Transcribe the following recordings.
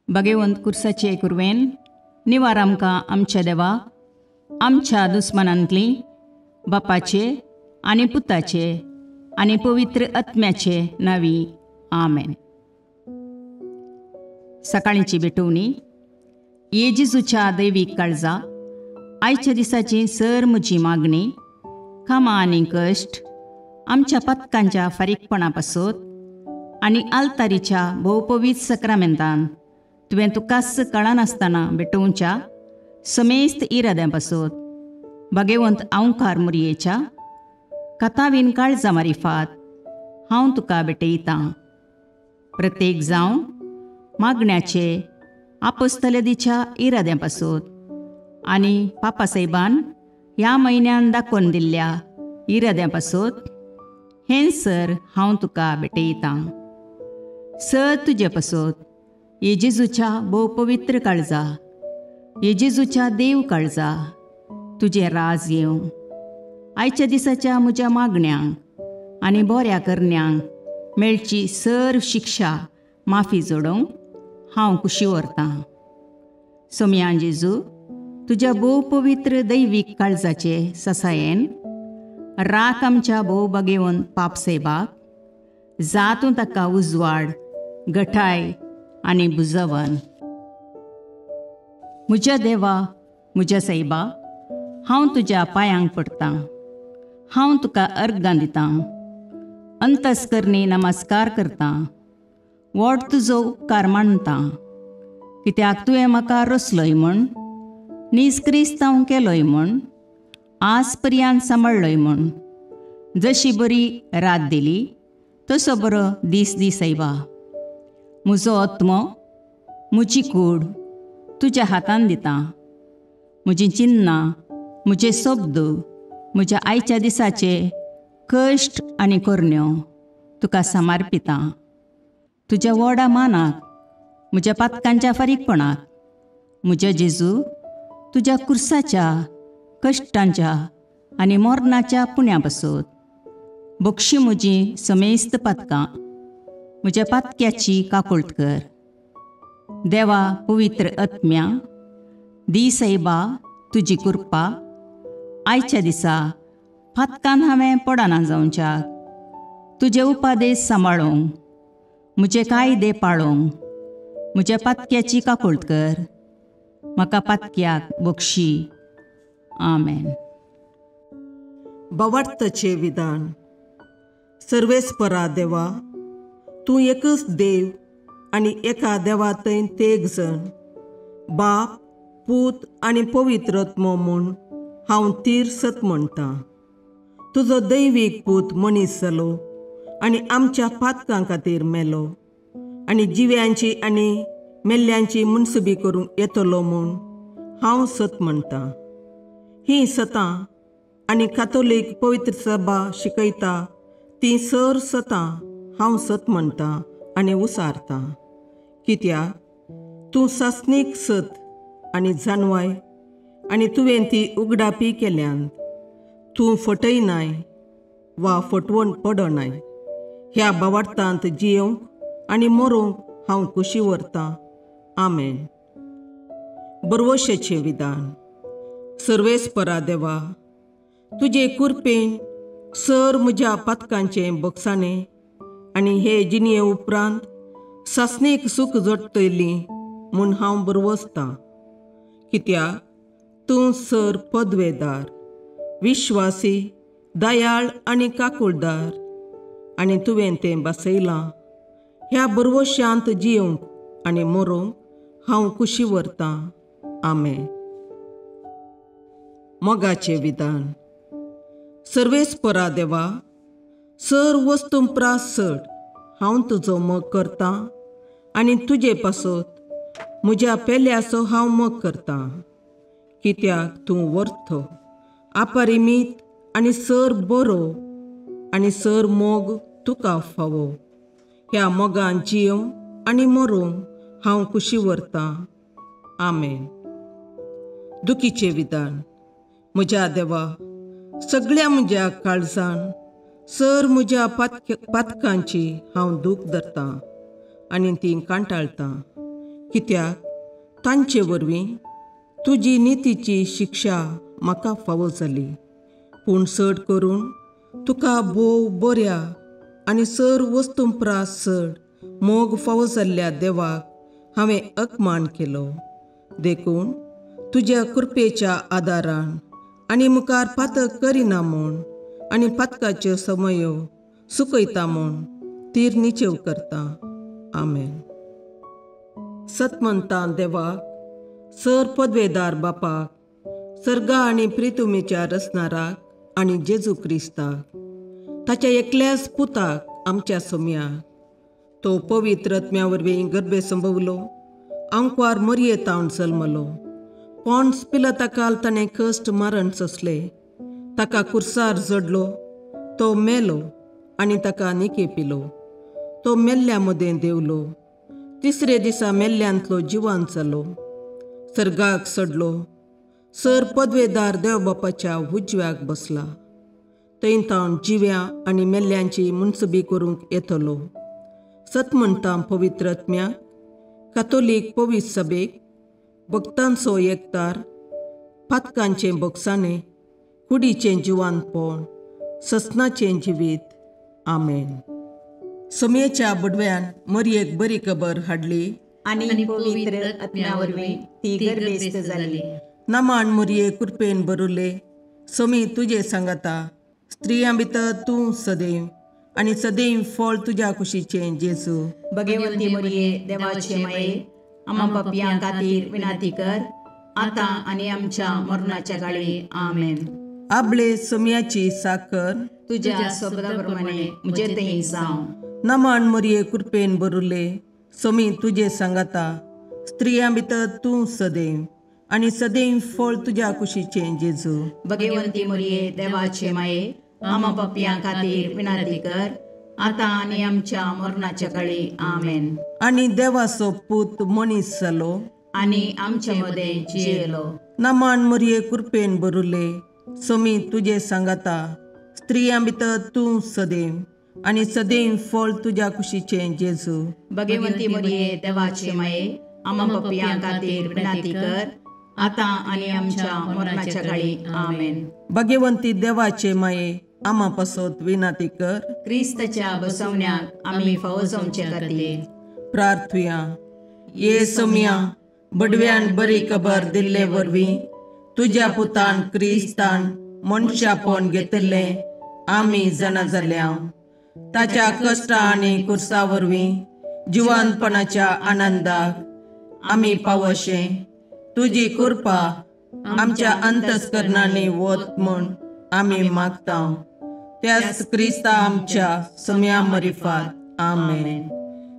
भगवंत कुर्साचे कुरवेन निवार आमकां आमच्या देवा आमच्या दुस्मनांतली बापाचे आनी पुताचे आनी पवित्र आत्म्याचे नावी आमेन. सकाळींची भेटवणी. येजेजूच्या दैवीक काळजा आयच्या दिसाची सर म्हजी मागणी कामां आनी कश्ट आमच्या पथकांच्या फारीकपणा पासत आनी आल्तारीच्या भोवपवीत सक्रामेंतान तुवें तुकास कळनासतना भेटोवच्या समेस्त इराद्यां पासत भगवंत आवकार मुरयेच्या कथावीन काळजा मारिफात हांव तुका भेटयतां. प्रत्येक जावं मागण्याचे आपोस्तलदीच्या इराद्यां पासत आनी पापासाहेबान ह्या म्हयन्यान दाखोवन दिल्ल्या इराद्यां पासत हें सर हांव तुका भेटयतां. सर तुजे पासत येजेजूच्या भोव पवित्र काळजा, येजेजूच्या देव काळजा तुजें राज येवं. आयच्या दिसाच्या म्हज्या मागण्यांक आनी बऱ्या करण्यांक मेळची सर शिक्षा माफी जोडोवंक हांव कुशी व्हरतां. सोम्या जेजू, तुज्या भोव पवित्र दैवीक काळजाचे ससायेन राख आमच्या भोव भगवंत पापसेबाक, जातूं ताका उजवाड, घटाय आनी बुजवण. म्हज्या देवा, म्हज्या सैबा, हांव तुज्या पांयांक पडटां. हांव तुका अर्गां दितां, अंतस्करणी नमस्कार करतां. व्हड तुजो उपकार मानतां, कित्याक तुवें म्हाका रचलोय म्हूण, निस्क्रिस्तांव केलोय म्हूण, आज पर्यंत सांबाळलोय म्हूण. जशी बरी रात दिली तसो बरो दीस दी सैबा. म्हजो आत्मो, म्हजी कूड तुज्या हातान दितां. म्हजीं चिन्नां, म्हजे शब्द, म्हज्या आयच्या दिसाचे कश्ट आनी करण्यो तुका समर्पितां. तुज्या व्हडा मानाक, म्हज्या पातकांच्या फारीकपणाक, म्हज्या जेजू तुज्या कुर्साच्या कश्टांच्या आनी मरणाच्या पुण्या पासत बक्षी म्हजीं समेस्त पातकां म्हज्या पातक्याची काकुळट कर. देवा पवित्र आत्म्या, दी सैबा तुजी कृपा आयच्या दिसा पातकान हांवें पडना जावच्याक तुजे उपादेश सांबाळोवंक, म्हजे कायदे पाळोवंक म्हज्या पातक्याची काकुळट कर. म्हाका पातक्याक बक्षी. आमेन. भावार्थाचें विधान. सर्वेस्परा देवा, तूं एकच देव आनी एका देवा थंय तेग जण, बाप, पूत आनी पवित्र आत्मो म्हूण हांव तीर सत म्हणटां. तुजो दैवीक पूत मनीस जालो आनी आमच्या पातकां खातीर मेलो आनी जिव्यांची आनी मेल्ल्यांची मुनसुबी करूंक येतलो म्हूण हांव सत म्हणटां. हीं सतां आनी कातोलीक पवित्र सभा शिकयता तीं सर सतां हांव सत म्हणटां आनी उसारतां. कित्याक तूं सासणीक सत आनी जानवाय आनी तुवें ती उगडापी केल्यांत. तूं फटयनाय वा फटवण पडनाय. ह्या भावार्थांत जियोंक आनी मरोवंक हांव कुशी व्हरतां. आमेन. बरवशेचें विधान. सर्वेस्परा देवा, तुजे कुरपेन सर म्हज्या पातकांचें बक्षाणें आनी हे जिणये उपरांत सासणेक सूख जोडटली म्हूण हांव बरवसतां. कित्याक तूं सर पदवेदार, विश्वासी, दयाळ आनी काकुळदार आनी तुवें तें बसयलां. ह्या बरवश्यांत जियोंक आनी मरोवंक हांव कुशी व्हरतां. आमेन. मोगाचें विधान. सर्वेस्परा देवा, सर वस्तुंपरास चड हांव तुजो मोग करतां आनी तुजे पासत म्हज्या पेल्याचो हांव मोग करतां. कित्याक तूं वर्थ, अपरिमीत आनी सर बरो आनी सर मोग तुका फावो. ह्या मोगान जियोंक आनी मरोवंक हांव कुशी व्हरतां. आमेन. दुखीचें विधान. म्हज्या देवा, सगळ्या म्हज्या काळजान सर म्हज्या पातकांची हांव दूख धरतां आनी तीं कांटाळतां. कित्याक तांचे वरवीं तुजी नितीची शिक्षा म्हाका फावो जाली. पूण चड करून तुका भोव बऱ्या आनी सर वस्तूंपरास चड मोग फावो जाल्ल्या देवाक हांवें अकमान केलो. देखून तुज्या कृपेच्या आदारान आनी मुखार पातक करिना म्हूण आनी पातकाच्यो समयो सुकयता म्हूण तीर निचेव करता. आमेन. सतमंतां देवाक, सर पदवेदार बापाक, सर्गा आनी प्रितुमेच्या रचणाराक आनी जेजू क्रिस्ताक, ताच्या एकल्याच पुताक आमच्या सोम्याक, तो पवित्र आत्म्या वरवीं गर्भे संभवलो, आंकवार मरयेतावन जल्मलो, पोन्स पिलाताकाल ताणें कश्ट मरण सोंसले, ताका कुर्सार जडलो, तो मेलो आनी ताका निकेपिलो, तो मेल्ल्या मदें देवलो, तिसरे दिसा मेल्ल्यांतलो जिवांत जालो, सर्गाक चडलो, सर पदवेदार देवबापाच्या उजव्याक बसला, थंय तावन जिव्या आनी मेल्ल्यांची मुनसबी करूंक येतलो. सतमंतां पवित्र आत्म्याक, कातोलीक पवित्र सभेक, भक्तांचो एकतार, पातकांचें बोगसाणें, कुडीचें जिवांतपण, ससनाचें जिवीत. आमेन. सोमयेच्या बुडव्यान मरयेक बरी खबर हाडली आनी पवित्र आत्म्या वरवीं ती गर्भेस्त जाली. नमान मरये कृपेन भरुले, सोमी तुजे सांगाता, स्त्रियां भितर तूं सदैव आनी सदैव फळ तुज्या कुशीचें जेजू. भगवंती मरये देवाचे माये, आम्हा पापयां खातीर विनाती कर, आतां आनी आमच्या मरणाच्या काळी. आमेन. आपले सोमयाची साकर तुज्या सोबताप्रमाणे म्हजे थंय जावं. नमान मरये कृपेन भरुले, सोमी तुजे सांगाता, स्त्रियां भितर तूं सदैव आनी सदैव फळ तुज्या कुशीचें जेजू. भगवंती मरये देवाचे माये, आम्हा पापयां खातीर विनाती कर, आतां आनी आमच्या मरणाच्या काळी. आमेन. आनी देवाचो पूत मनीस जालो आनी आमचे मदें जियेलो. नमान मरये कृपेन भरुले, सोमी तुजे सांगाता, स्त्रियां भितर तूं सदैव आनी सदैव फळ तुज्या कुशीचें जेजू. भगवंती मरये देवाचे माये, आम्हा पापयां खातीर विनाती कर, आतां आनी आमच्या मरणाच्या काळी. आमेन. भगवंती देवाचे माये, आम्हा पासत विनाती कर. क्रिस्ताच्या बसवण्याक आमी फावो जावचे खातीर प्रार्थुया. ये सोम्या, बडव्यान बरी खबर दिल्ले वरवीं तुज्या पुतान क्रिस्तान मनशापण घेतिल्लें आमी जाणा जाल्या. ताच्या कश्टा आनी कुर्सा वरवीं जिवंतपणाच्या आनंदाक आमी पावशे. तुजी कृपा आमच्या अंतस्करणांनी वत म्हूण आमी मागता. त्याच क्रिस्ता आमच्या सोम्या मरिफात. आमेन.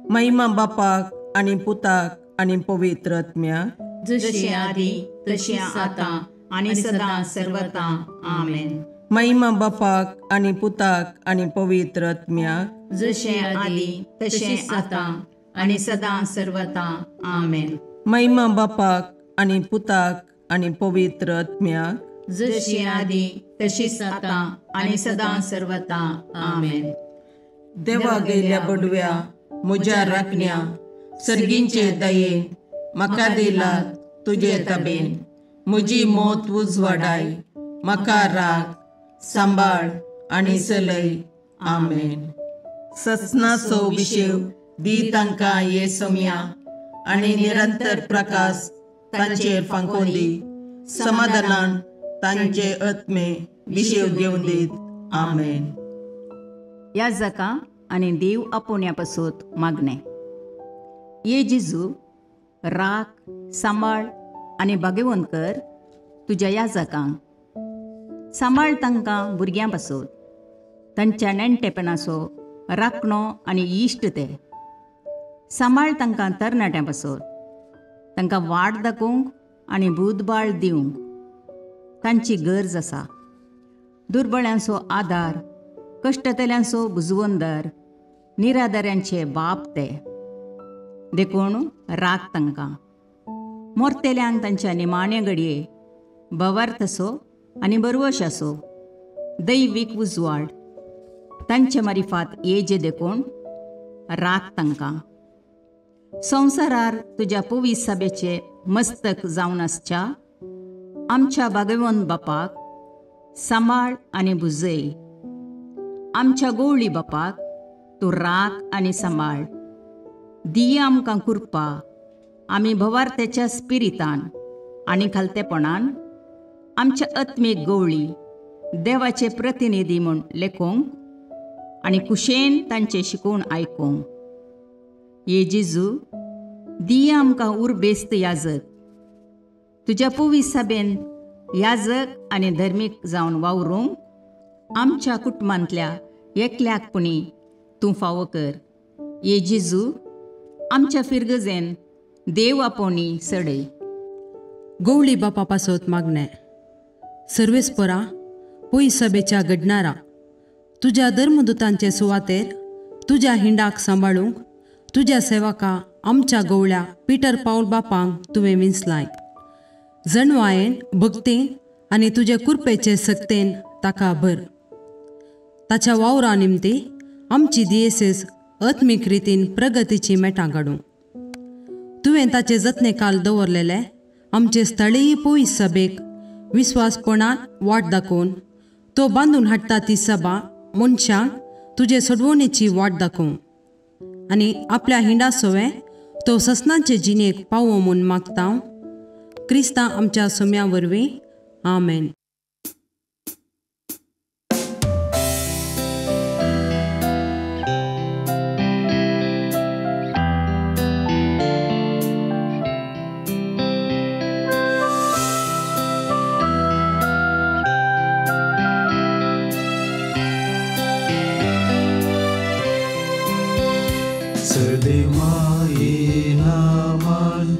महिमा बापाक आनी पुताक आनी पवित्र आत्म्याक, जशी आदी तशी आतां आनी सदां सर्वता. आमेन. महिमा बापाक आनी पुताक आनी पवित्र आत्म्याक, जशे आदी तशे आतां आनी सदां सर्वता. आमेन. महिमा बापाक आनी पुताक आनी पवित्र आत्म्याक, जशी आदी तशीच आतां आनी सदां सर्वता. आमेन. देवा गेल्या बडव्या म्हज्या राखण्या, सर्गींचे दयेन म्हाका दिला तुजे ताबेन. म्हजी मोत उजवाडाय, म्हाका राख, सांबाळ आनी चलय. आमेन. ससनाचो विशेव दी तांकां ये सोम्या, आनी निरंतर प्रकाश तांचेर फांकोन दी. समाधानान तांचे आत्मे विशेव घेवन दीत. आमेन. याजकां आनी देव आपोवण्या पासत मागणें. ये जेजू, राख, सांबाळ आनी भाग्यवंत कर तुज्या याजकांक. सांबाळ तांकां भुरग्यां पासत, तांच्या नेणटेपणाचो राखणो आनी इश्ट ते. सांबाळ तांकां तरणाट्यां पासत, तांकां वाट दाखोवंक आनी बुदबाळ दिवंक तांची गरज आसा. दुर्बळ्यांचो आदार, कश्टतल्यांचो बुजवंदर, निराधाऱ्यांचे बाप ते. देखून राख तांकां. मोरतेल्यांक तांच्या निमाणे घडये भवार्थसो आनी बरवशाचो दैवीक उजवाड तांचे मारिफात येजे देखून राख तांकां. संवसारार तुज्या पवित्र सभेचे मस्तक जावन आसच्या आमच्या भगवंत बापाक सांबाळ आनी बुजय. आमच्या गवळी बापाक तूं राख आनी सांबाळ. दिया आमकां कुरपा आमी भवार्थ्याच्या स्पिरितान आनी खालतेपणान आमच्या आत्मीक गवळी देवाचे प्रतिनिधी म्हूण लेखोंक आनी कुशेन तांचे शिकोवन आयकूंक. ये जेजू दिया आमकां उर्बेस्त याजक. तुज्या पवित्र सभेन याजक आनी धर्मीक जावन वावरूंक आमच्या कुटुंबांतल्या एकल्याकपणी तूं फावो कर. ये जेजू आमच्या फिरगजेन देव आपोवणी सडय. गवळी बापा पासत मागणे. सर्वेस्परा पयस सभेच्या घडणारा तुज्या धर्मदुतांचे सुवातेर तुज्या हिंडाक सांबाळूंक तुज्या सेवका आमच्या गवळ्या पिटर पाऊल बापांक तुवें विंचलाय. जणवायेन भक्तीन आनी तुजे कुरपेचे सक्तेन ताका भर. ताच्या वावरा निमती आमची दियेसीस आत्मीक रितीन प्रगतीची मेटां काडूं. तुवें ताचे जतनेकाल दवरलेले आमचे स्थळीय पयस सभेक विस्वासपणान वाट दाखोवन तो बांदून हाडटा ती सभा मनशांक तुजे सोडवणेची वाट दाखोवं आनी आपल्या हिंडा सोवें तो ससनाचे जिणेक पावो म्हूण मागता. क्रिस्तां आमच्या सोम्या वरवीं. आमेन. सदैवायेना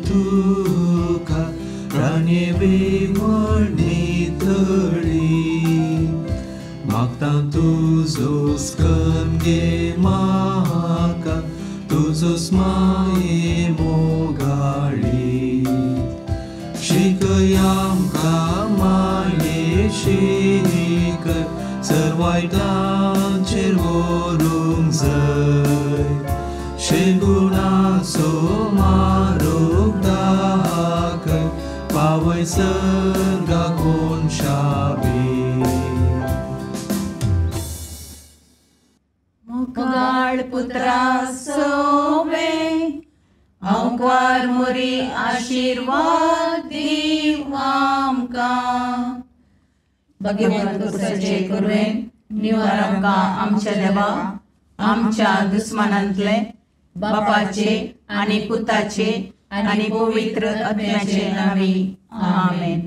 तुका प्राणे बेमोडणी थळी मागता तुजो स्कंदे म्हाका तुजो स्माये मोगाळी शिकय आमकां मायेशी कर सर्वायतांचेर व्हरूंक जाय शेगुणाचो मारोग दाखय पावय सर्गाकोन शाबी मुगाळ पुत्रा सोवे अवकार मोरी आशीर्वाद दीव आमकां. भगवंत कुसाचे करुवेन निवार आमकां आमच्या देवा आमच्या दुस्मानांतले बापाचे आनी पुताचे आनी पवित्र आत्म्याचे नावी. आमेन.